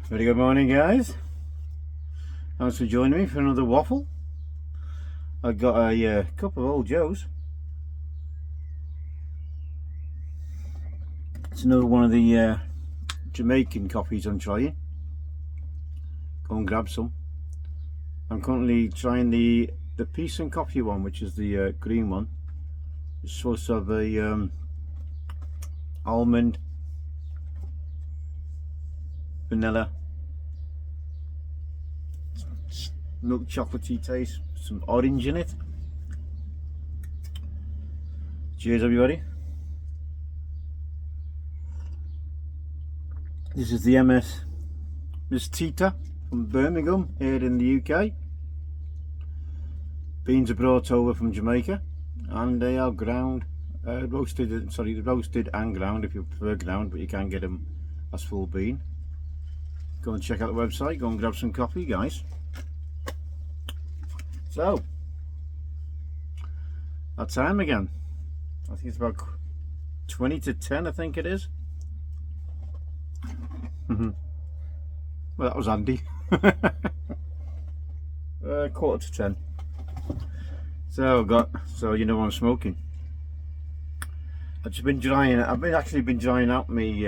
Very good morning, guys. Thanks for joining me for another waffle. I've got a cup of Old Joe's. It's another one of the Jamaican coffees I'm trying. Go and grab some. I'm currently trying the peace and coffee one, which is the green one. It's supposed to have a almond, vanilla, milk chocolatey taste, some orange in it. Cheers, everybody. This is the Miss Tita from Birmingham here in the UK. Beans are brought over from Jamaica and they are ground, roasted and ground if you prefer ground, but you can get them as full bean. Go and check out the website, go and grab some coffee, guys. So, that time again. I think it's about 20 to 10, I think it is. Well, that was handy. Quarter to 10. So you know I'm smoking. I've just been drying. I've actually been drying out me.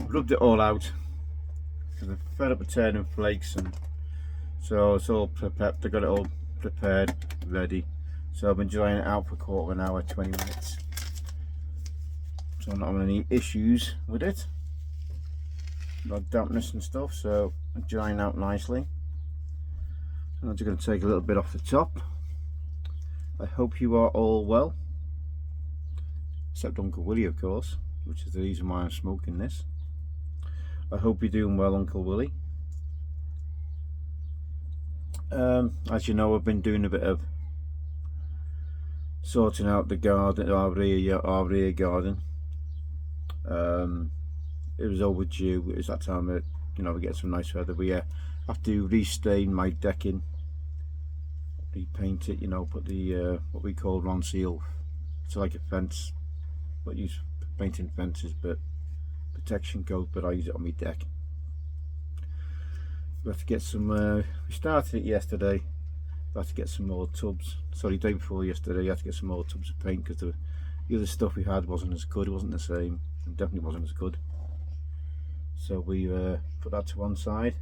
Rubbed it all out because I fed up with turning flakes, and so it's all prepared. I got it all prepared, ready. So I've been drying it out for a quarter of an hour, 20 minutes. So I'm not having any issues with it. Not dampness and stuff. So I'm drying out nicely. And I'm just going to take a little bit off the top. I hope you are all well, except Uncle Willie, of course, which is the reason why I'm smoking this. I hope you're doing well, Uncle Willie. As you know, I've been doing a bit of sorting out the garden, our rear garden. It was overdue. It was that time that, you know, we get some nice weather. We have to restain my decking, repaint it, you know, put the what we call Ron seal. It's like a fence, but use painting fences, but protection coat, but I use it on my deck. We have to get some, we started it yesterday. We have to get some more tubs. Sorry, day before yesterday, you had to get some more tubs of paint because the other stuff we had wasn't as good, it wasn't the same, it definitely wasn't as good. So we put that to one side.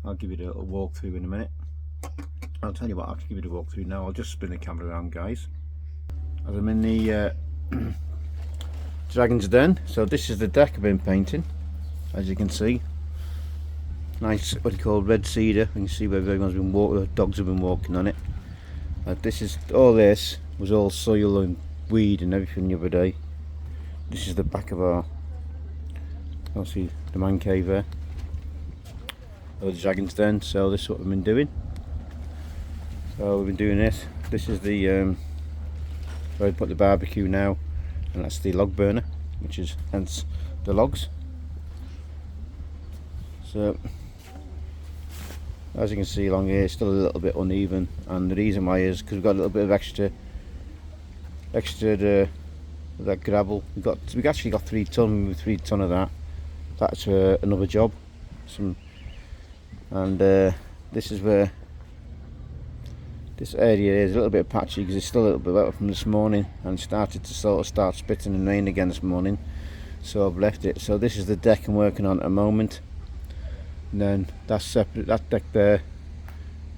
I'll give you a little walkthrough in a minute. I'll tell you what, I'll give you the walkthrough now. I'll just spin the camera around, guys. As I'm in the Dragon's Den. So this is the deck I've been painting, as you can see. Nice, what you call red cedar. You can see where everyone's been walking, dogs have been walking on it. This is all. This was all soil and weed and everything the other day. This is the back of our, I'll see the man cave there, or the Dragon's Den. So this is what we've been doing. So we've been doing this. This is the where I put the barbecue now, and that's the log burner, which is hence the logs. So as you can see along here, it's still a little bit uneven, and the reason why is because we've got a little bit of extra that gravel. We've actually got 3 ton of that. That's another job. This is where this area is a little bit patchy because it's still a little bit wet from this morning, and started to start spitting and rain again this morning. So I've left it. So this is the deck I'm working on at the moment. And then that's separate, that deck there,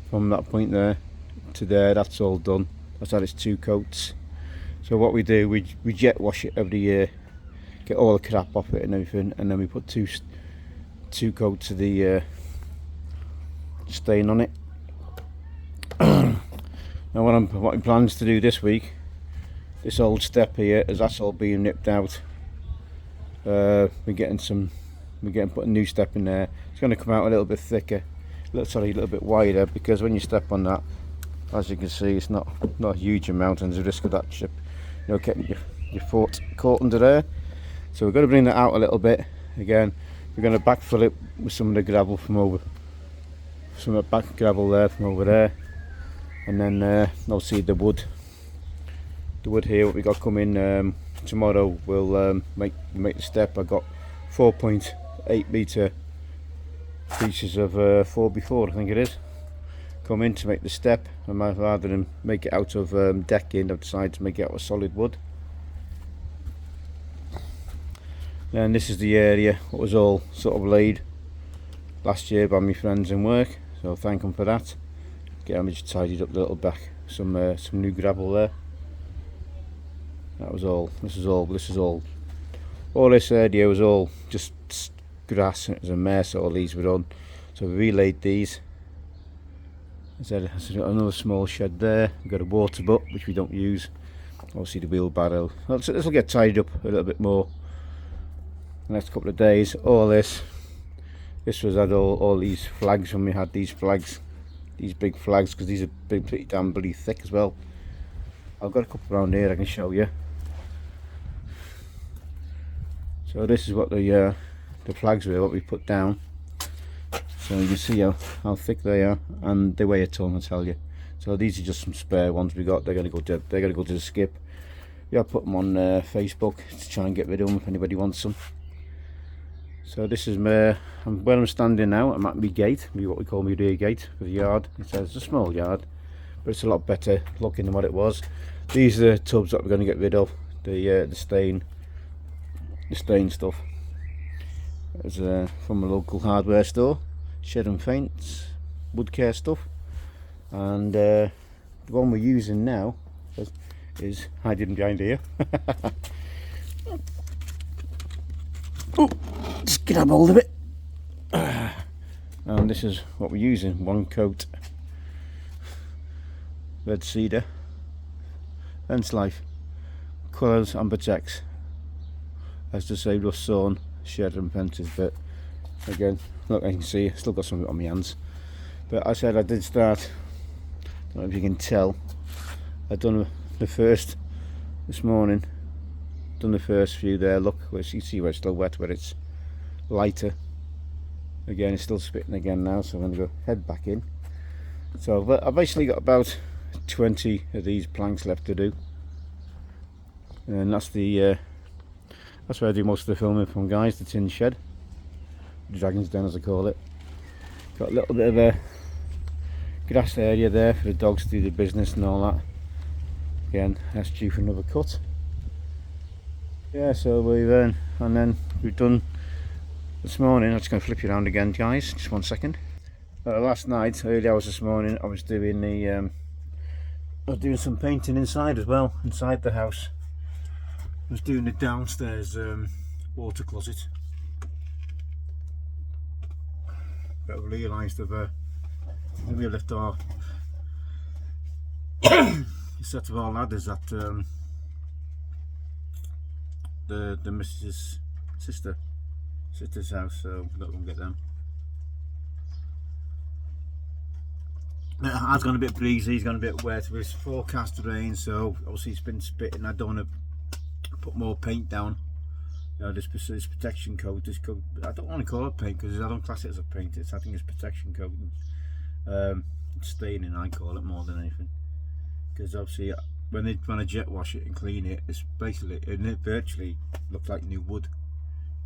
from that point there to there, that's all done. That's had its 2 coats. So what we do, we jet wash it every year, get all the crap off it and everything, and then we put two coats of the stain on it. Now what I'm planning to do this week, this old step here, as that's all being nipped out, we're putting a new step in there. It's going to come out a little bit thicker, a little bit wider, because when you step on that, as you can see, it's not a huge amount, and there's a risk of that chip, you know, getting your foot caught under there. So we're going to bring that out a little bit. Again, we're going to backfill it with some of the gravel from over, some of the back gravel there from over there, and then obviously the wood here what we got coming tomorrow we'll make the step. I got 4.8 metre pieces of 4x4, I think it is, come in to make the step, and rather than make it out of decking, I've decided to make it out of solid wood. And this is the area that was all sort of laid last year by my friends in work, so thank them for that. Get them just tidied up the little back, some new gravel there. That was all. This is all this area was all just grass. It was a mess. All these were done, so we relaid these. There's another small shed there. We've got a water butt which we don't use. Obviously the wheelbarrow. This will get tidied up a little bit more the next couple of days. All this was had all these flags when we had these flags, these big flags, because these are pretty damn bloody thick as well. I've got a couple around here I can show you. So this is what the flags were, what we put down. So you can see how thick they are, and they weigh a ton, I tell you. So these are just some spare ones we got. They're gonna go to the skip. Yeah, I put them on Facebook to try and get rid of them if anybody wants them. So this is where I'm standing now. I'm at my gate, what we call my rear gate for the yard. It's a small yard, but it's a lot better looking than what it was. These are the tubs that we're going to get rid of. The stain stuff. It's from a local hardware store. Shed and Faints, wood care stuff. And the one we're using now is hiding behind here. Oh, just grab hold of it. And this is what we're using, one coat red cedar, fence life, colours and protects, as to say rough sawn shed and fences. But again, look, I can see still got something on my hands. But I said I did start, I don't know if you can tell, I've done the first this morning, done the first few there. Look, where you see where it's still wet, where it's lighter. Again, it's still spitting again now, so I'm going to go head back in. So I've basically got about 20 of these planks left to do, and that's where I do most of the filming from, guys. The tin shed, Dragon's Den as I call it. Got a little bit of a grass area there for the dogs to do the business and all that. Again, that's due for another cut. Yeah, so we've done this morning. I'm just going to flip you around again, guys, just 1 second. Last night, early hours this morning, I was doing some painting inside as well, inside the house. I was doing the downstairs water closet. But I realised that we left our set of our ladders at the Mrs. sister's house, so we've got to go and get them. It has gone a bit breezy, it's gone a bit wet with forecast rain, so obviously it's been spitting. I don't want to put more paint down. You know, this protection coat, I don't want to call it paint because I don't class it as a paint. I think it's protection coating. Staining, I call it, more than anything. Because obviously when I jet wash it and clean it, it virtually looks like new wood.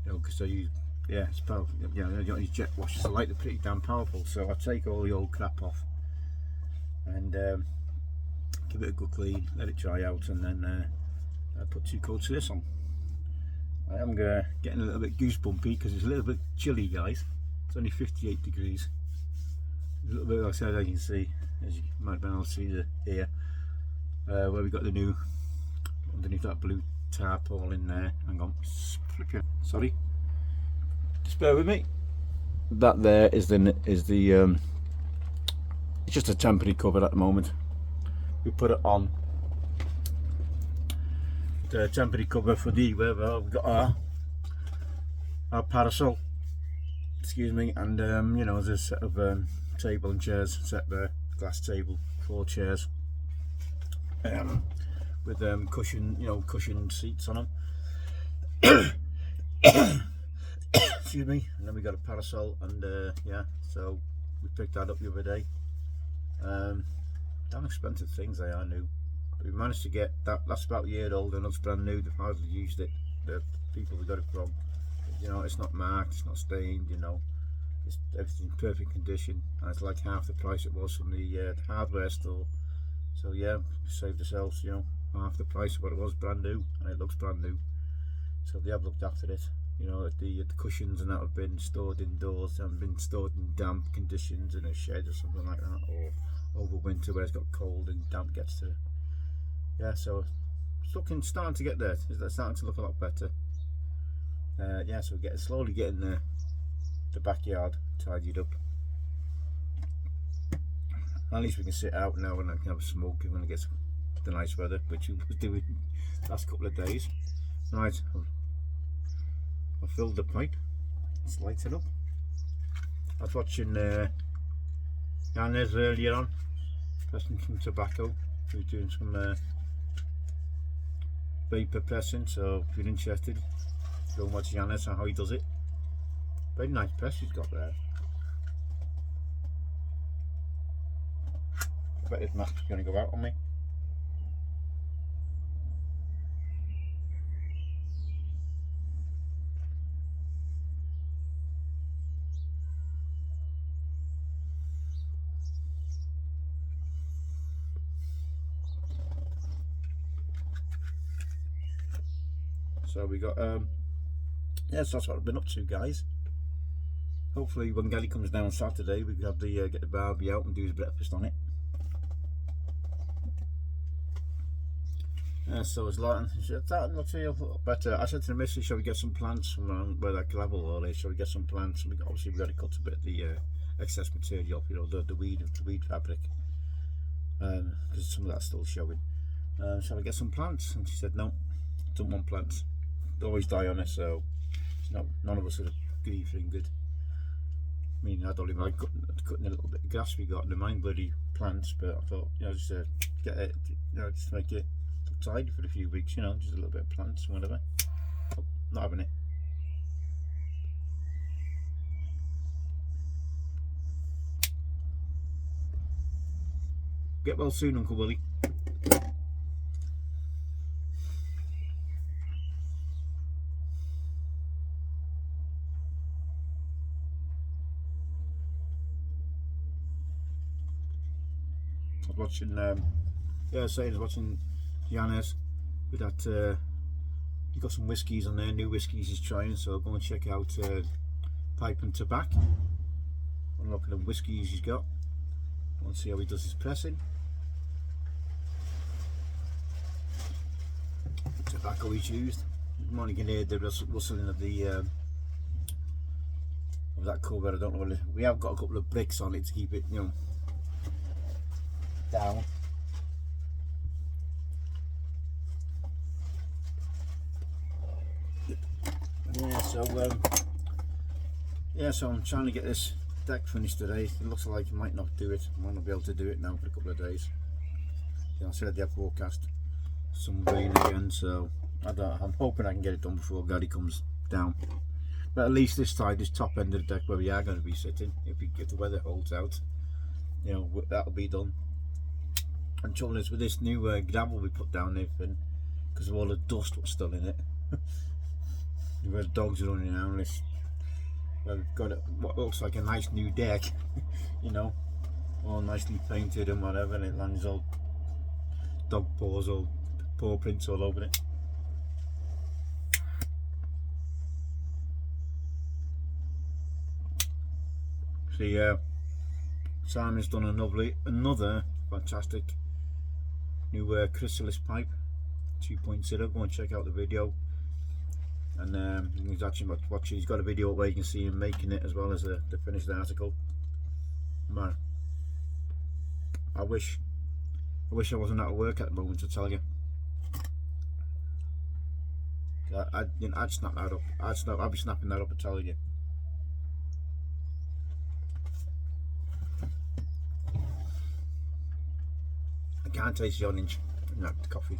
You know, because it's powerful. Yeah, these jet washers, I like they're pretty damn powerful. So I take all the old crap off and give it a good clean, let it dry out, and then I put 2 coats of this on. I am getting a little bit goosebumpy because it's a little bit chilly, guys. It's only 58 degrees. A little bit outside, I can see, as you might have been able to see here, where we got the new, underneath that blue tarpaulin there. Hang on, sorry, just bear with me. That there is the it's just a temporary cover at the moment. We put it on the temporary cover for where we've got our parasol, excuse me, and you know, there's a set of table and chairs set there, glass table, 4 chairs with cushioned seats on them. Excuse me. And then we got a parasol, and yeah, so we picked that up the other day. Damn expensive things they are new. We managed to get that. That's about a year old and it's brand new. They've hardly used it. The people we got it from, you know, it's not marked, it's not stained. You know, it's everything in perfect condition, and it's like half the price it was from the hardware store. So yeah, we saved ourselves, you know, half the price of what it was brand new, and it looks brand new. So they have looked after it. You know, the cushions and that have been stored indoors and been stored in damp conditions in a shed or something like that, or over winter where it's got cold and damp gets to it. Yeah, so it's starting to get there. It's starting to look a lot better. Yeah, so we're slowly getting the backyard tidied up. At least we can sit out now and I can have a smoke when it gets the nice weather, which we was doing the last couple of days. Right, I filled the pipe. Let's light it up. I was watching Yanez earlier on, pressing some tobacco. He was doing some vapor pressing, so if you're interested, go and watch Yanez and how he does it. Very nice press he's got there. I bet his map's going to go out on me. So we got yeah, so that's what I've been up to, guys. Hopefully when Gally comes down Saturday we can have the get the barbie out and do his breakfast on it. So it's lighting. That looks a lot better. I said to the missus, shall we get some plants from around where that gravel all is? Shall we get some plants? And obviously we've got to cut a bit of the excess material up, you know, the weed fabric, because some of that's still showing. Shall I get some plants? And she said no, don't want plants. They always die on us, so none of us are grieving good. I mean, I don't even like cutting a little bit of grass we got. They're mind bloody plants, but I thought, you know, just get it, you know, just make it tidy for a few weeks, you know, just a little bit of plants and whatever. Oh, not having it. Get well soon, Uncle Willie. I was watching, yeah, I was watching Yanez with that. He's got some whiskies on there, new whiskies he's trying, so I'll go and check out Pipe and Tobac. I'm looking at the whiskies he's got. I want to see how he does his pressing. The tobacco he's used. You might can hear the rustling of the of that cover. I don't know what it is. We have got a couple of bricks on it to keep it, you know, down. Yeah, so I'm trying to get this deck finished today. It looks like I might not do it. I might not be able to do it now for a couple of days. Yeah, I said they have forecast some rain again, so I'm hoping I can get it done before Gary comes down. But at least this side, this top end of the deck where we are going to be sitting, if the weather holds out, you know, that'll be done. And trouble is with this new gravel we put down there, because of all the dust what's still in it. Where the dogs are running around this. Well, we've got what looks like a nice new deck, you know, all nicely painted and whatever, and it lands all dog paws, all paw prints all over it. See, Simon's done another fantastic new Chrysalis pipe 2.0. Go and check out the video. And he's actually watching. He's got a video where you can see him making it as well as the finished article. Man, I wish I wasn't out of work at the moment to tell you. I'd snap that up. I'd be snapping that up and telling you. I can't taste the orange in that coffee.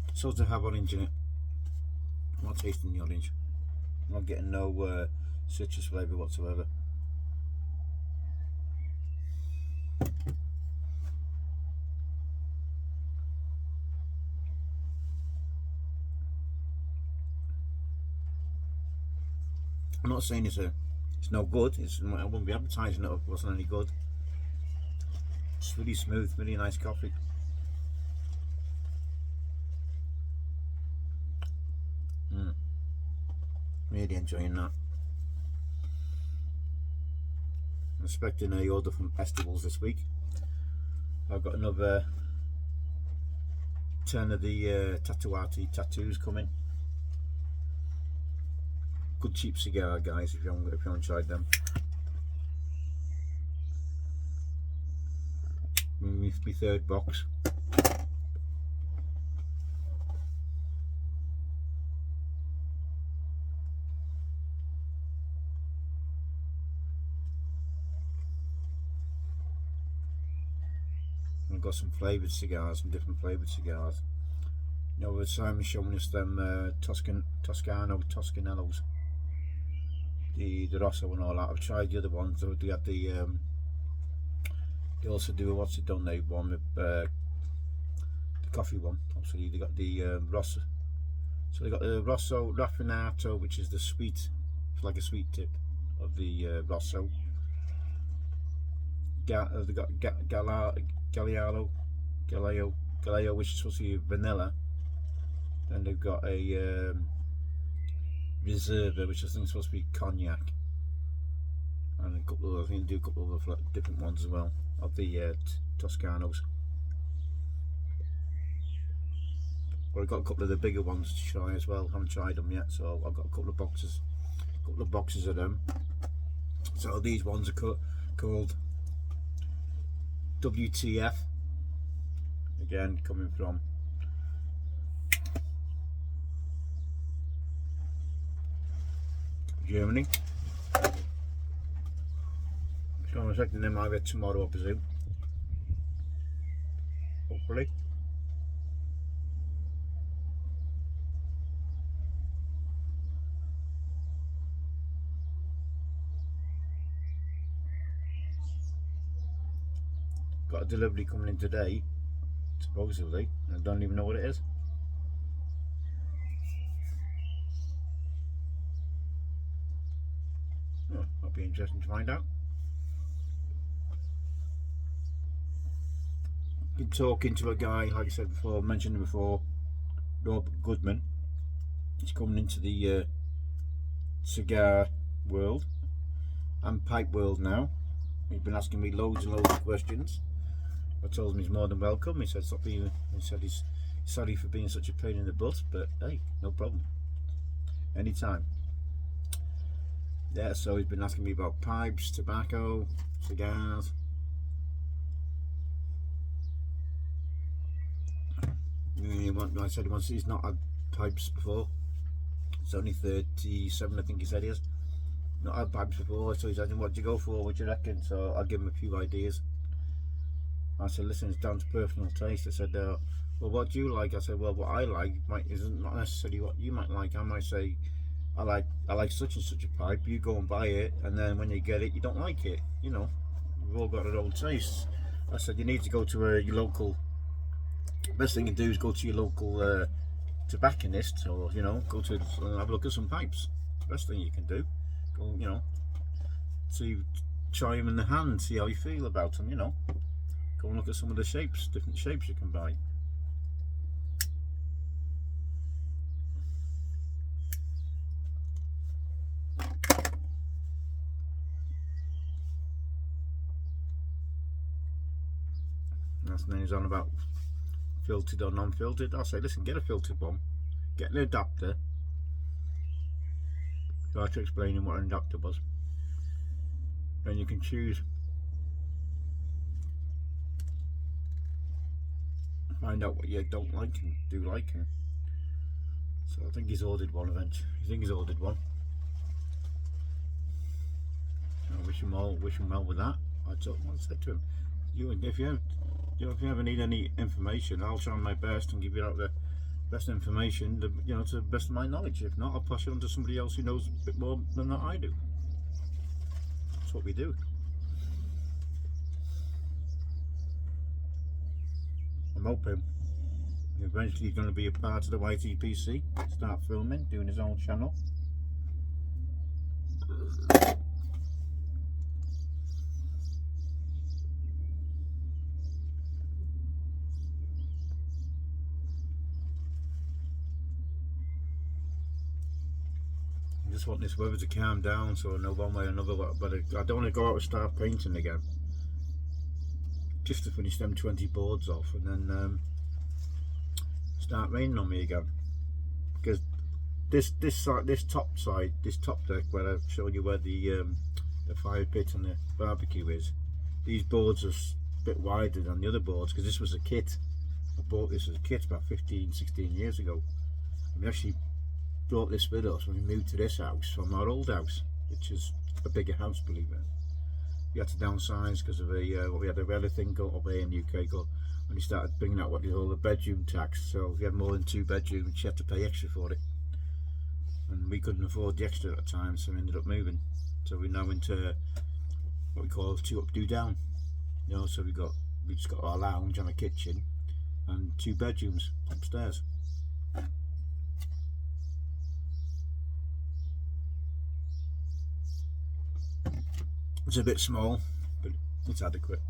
It's supposed to have orange in it. I'm not tasting the orange. I'm not getting no citrus flavour whatsoever. I'm not saying it's no good. I wouldn't be advertising it if it wasn't any good. It's really smooth, really nice coffee. Really enjoying that. I'm expecting a order from festivals this week. I've got another 10 of the Tatuati tattoos coming. Good cheap cigar, guys, if you haven't tried them. My third box. I've got some flavoured cigars, some different flavoured cigars. You know, Simon's showing us them Toscanellos, the Rosso and all that. I've tried the other ones. They had the they also do what's it done? They one with the coffee one. Obviously, they got the Rosso. So they got the Rosso Raffinato, which is the sweet, it's like a sweet tip of the Rosso. They got Galileo, which is supposed to be vanilla. Then they've got a Reserva, which I think is supposed to be cognac, and a couple of, I think they do a couple of different ones as well of the Toscanos. But I've got a couple of the bigger ones to try as well. Haven't tried them yet, so I've got a couple of boxes of them. So these ones are called WTF. Again, coming from Germany. So I'm expecting them either tomorrow, I presume. Hopefully. Got a delivery coming in today, supposedly. I don't even know what it is. Oh, that'll be interesting to find out. Been talking to a guy, like I said before, mentioned him before, Rob Goodman. He's coming into the cigar world and pipe world now. He's been asking me loads and loads of questions. I told him he's more than welcome. He said stop being. He said he's sorry for being such a pain in the butt, but hey, no problem. Anytime. Yeah, so he's been asking me about pipes, tobacco, cigars. I said he's not had pipes before. It's only 37, I think he said he has. Not had pipes before, so he's asking, what do you go for? What do you reckon? So I'll give him a few ideas. I said, listen, it's down to personal taste. I said, well, what do you like? I said, well, what I like isn't not necessarily what you might like. I might say, I like such and such a pipe. You go and buy it, and then when you get it, you don't like it. You know, we've all got our own tastes. I said, you need to go to your local. Best thing you can do is go to your local tobacconist, or go to have a look at some pipes. Best thing you can do. Go, see, try them in the hand, see how you feel about them. Go and look at some of the shapes, different shapes you can buy. And then he's on about filtered or non-filtered. I'll say, listen, get a filtered one, get an adapter. So I had to explain him what an adapter was. Then you can choose, find out what you don't like and do like. And so I think he's ordered one eventually. I think he's ordered one. So I wish him well with that. I said to him, if you ever need any information, I'll try my best and give you out the best information, to the best of my knowledge. If not, I'll pass it on to somebody else who knows a bit more than that I do. That's what we do. I'm hoping eventually he's going to be a part of the YTPC, start filming, doing his own channel. I just want this weather to calm down, so I know one way or another. But I don't want to go out and start painting again. Just to finish them 20 boards off, and then start raining on me again. Because this top deck where I've shown you where the fire pit and the barbecue is, these boards are a bit wider than the other boards because this was a kit. I bought this as a kit about 15-16 years ago. And we actually brought this with us when we moved to this house from our old house, which is a bigger house, believe it. We had to downsize because of we had a rela thing go away in the UK when he started bringing out what they call the bedroom tax. So if you had more than 2 bedrooms, you had to pay extra for it, and we couldn't afford the extra at the time, so we ended up moving. So we're now into what we call 2 up, 2 down. You know, so we just got our lounge and a kitchen and 2 bedrooms upstairs. It's a bit small, but it's adequate.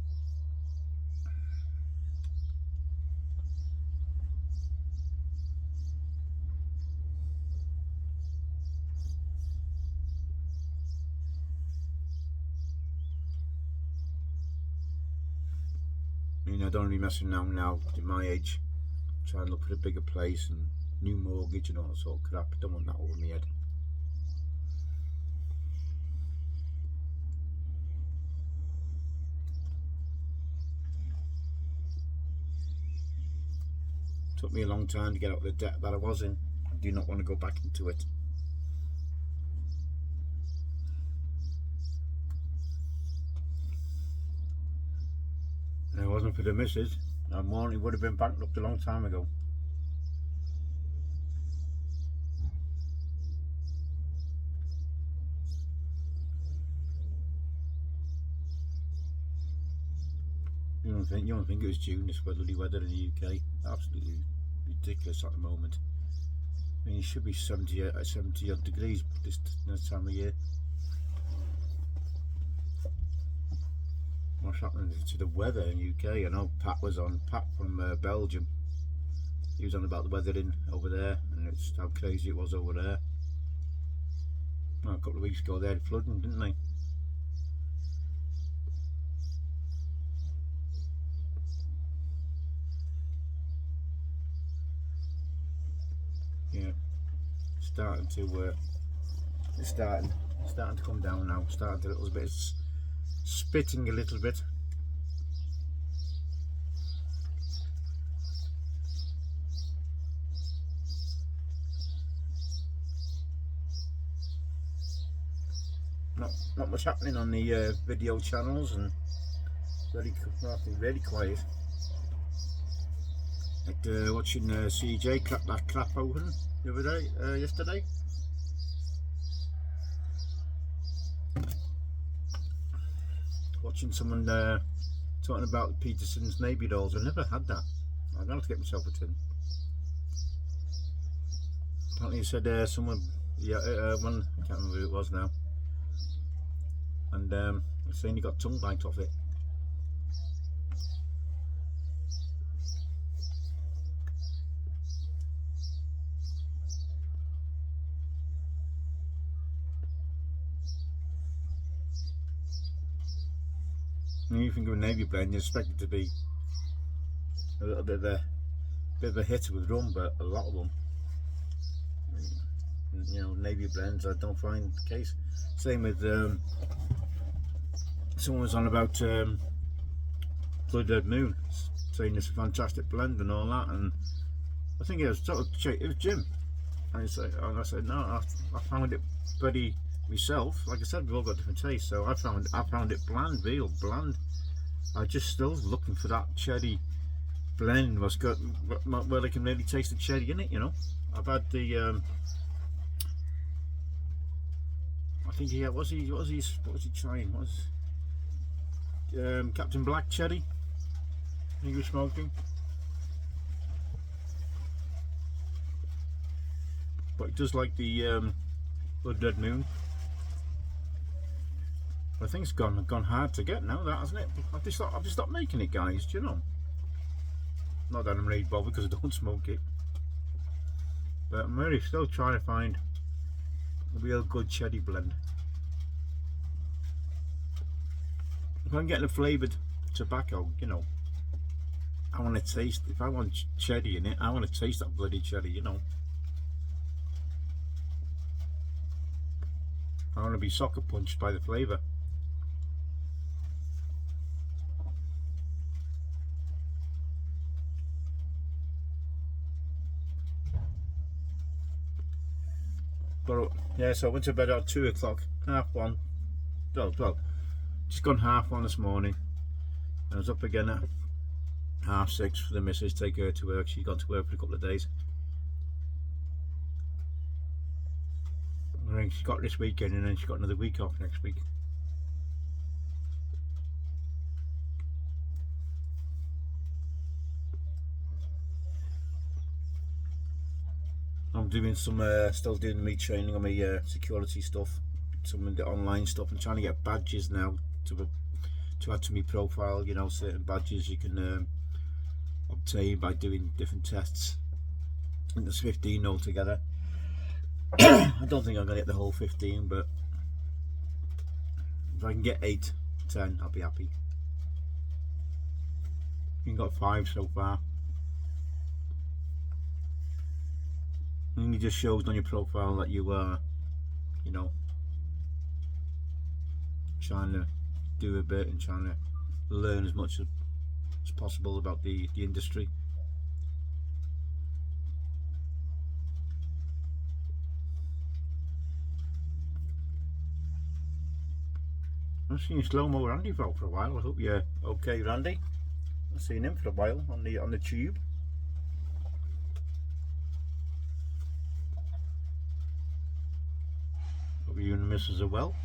I mean, I don't really mess around now at my age, trying to look for a bigger place and new mortgage and all that sort of crap. I don't want that over my head. Took me a long time to get out of the debt that I was in. I do not want to go back into it. And if it wasn't for the missus, I would have been bankrupt a long time ago. You don't think it was June, this weatherly weather in the UK? Absolutely ridiculous at the moment. I mean, it should be 70 odd degrees this time of year. What's happening to the weather in the UK? I know Pat from Belgium. He was on about the weather over there, and it's how crazy it was over there. Well, a couple of weeks ago they had flooding, didn't they? Yeah, it's starting to come down now. Starting to a little bit, spitting a little bit. Not much happening on the video channels, and really quiet. Like watching CJ crack that crap open the other day, yesterday. Watching someone talking about Peterson's navy dolls. I never had that. I'm gonna have to get myself a tin. Apparently he said someone, one, I can't remember who it was now, and saying he got tongue bite off it. When you think of a navy blend, you expect it to be a little bit of a hit with rum, but a lot of them, you know, navy blends, I don't find the case. Same with someone was on about Blood Red Moon, saying it's a fantastic blend and all that, and I think it was Jim, and I said no, I found it pretty myself. Like I said, we've all got different tastes, so I found it bland, real bland. I just still looking for that cherry blend what's got where I can really taste the cherry in it, you know. I've had the I think what was he trying? Captain Black cherry he was smoking, but it does like the Blood Red Moon. I think it's gone hard to get now, that hasn't it? I've just stopped making it, guys. Do you know? Not that I'm really bothered because I don't smoke it, but I'm really still trying to find a real good cherry blend. If I'm getting a flavoured tobacco, you know, I want to taste. If I want cherry in it, I want to taste that bloody cherry, you know. I want to be sucker punched by the flavour. But yeah, so I went to bed at 2 o'clock, half one. Well, just gone half one this morning. I was up again at 6:30 for the missus, take her to work. She's gone to work for a couple of days. I think she's got this weekend and then she's got another week off next week. I'm doing some, still doing me training on my security stuff, some of the online stuff, and trying to get badges now to add to my profile. You know, certain badges you can obtain by doing different tests. I think there's 15 altogether. I don't think I'm gonna get the whole 15, but if I can get 8, 10, I'll be happy. You've got 5 so far. And it just shows on your profile that you are, you know, trying to do a bit and trying to learn as much as possible about the industry. I've seen Slow-Mo Randy for a while. I hope you're okay, Randy. I've seen him for a while on the tube. Hope you and the missus are well.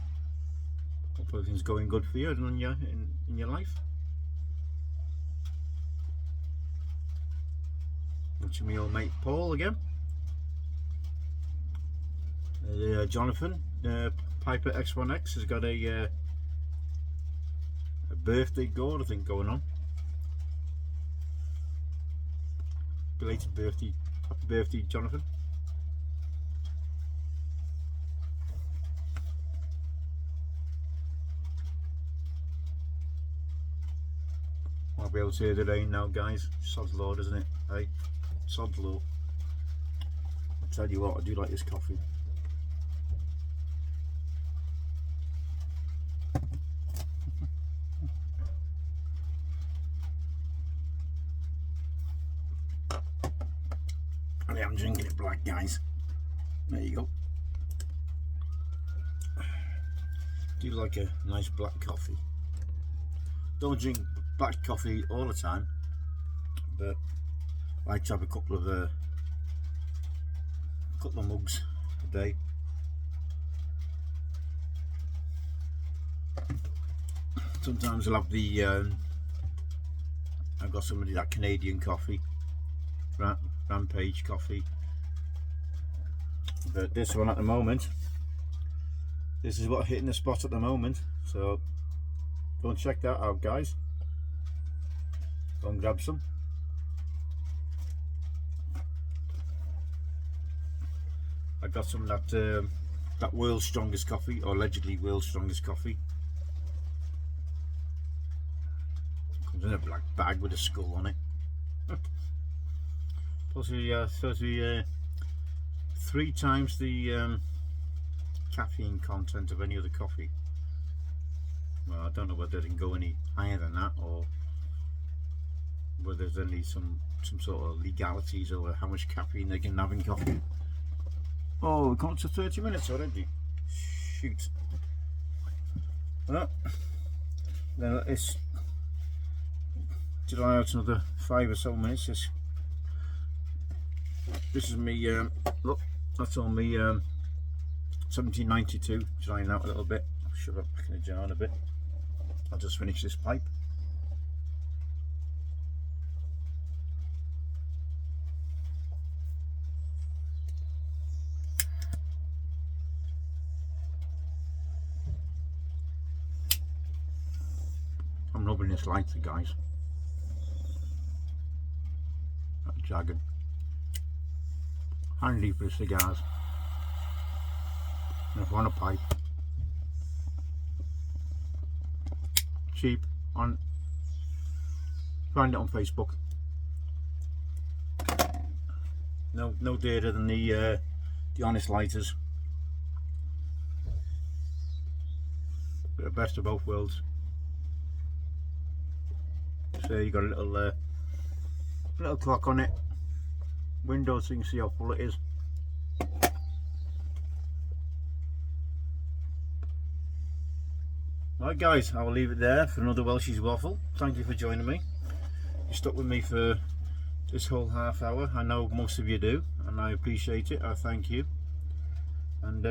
Hope everything's going good for you in your life. Watching my old mate Paul again. Jonathan Piper X1X has got a birthday goal, I think, going on. Belated birthday, happy birthday, Jonathan. I'll be able to hear the rain now, guys. Sod's law, isn't it? Hey, sod's law. I'll tell you what, I do like this coffee. I'm drinking it black, guys. There you go. Do like a nice black coffee. Don't drink black coffee all the time, but I like to have a couple of mugs a day. Sometimes I'll have the I've got some of that Canadian coffee, Rampage coffee, but this one at the moment, this is what hitting the spot at the moment, so go and check that out, guys. Go and grab some. I got some of that world's strongest coffee, or allegedly world's strongest coffee. Comes in a black bag with a skull on it. Plus, supposed to be 3 times the caffeine content of any other coffee. Well, I don't know whether it can go any higher than that, or whether there's any some sort of legalities over how much caffeine they can have in coffee. Oh, we're coming to 30 minutes already. Shoot. Well, then it's July out another 5 or so minutes. This is me. Look, that's on me. 1792. Drying out a little bit. I'll shove it back in the jar in a bit. I'll just finish this pipe. loving this lighter, guys. That jagged. Handy for cigars. And if I want a pipe. Cheap. Find it on Facebook. No dearer than the Honest lighters. Bit of best of both worlds. So you got a little clock on it. Windows so you can see how full it is. Right guys, I will leave it there for another Welsh's Waffle. Thank you for joining me. You stuck with me for this whole half hour. I know most of you do, and I appreciate it. I thank you. And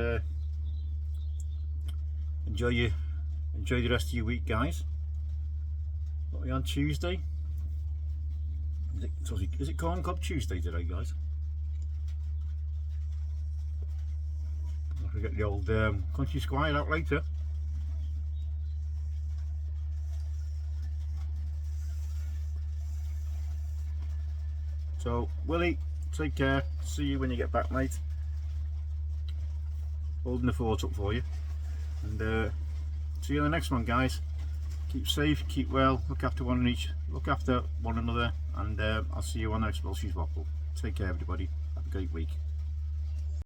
enjoy the rest of your week, guys. What are we on, Tuesday? Is it Corn Cob Tuesday today, guys? I'll forget the old Country Squire out later. So, Willie, take care. See you when you get back, mate. Holding the fort up for you. And see you in the next one, guys. Keep safe, keep well, look after one another, and I'll see you on the next Welsh's Waffle. Take care, everybody. Have a great week.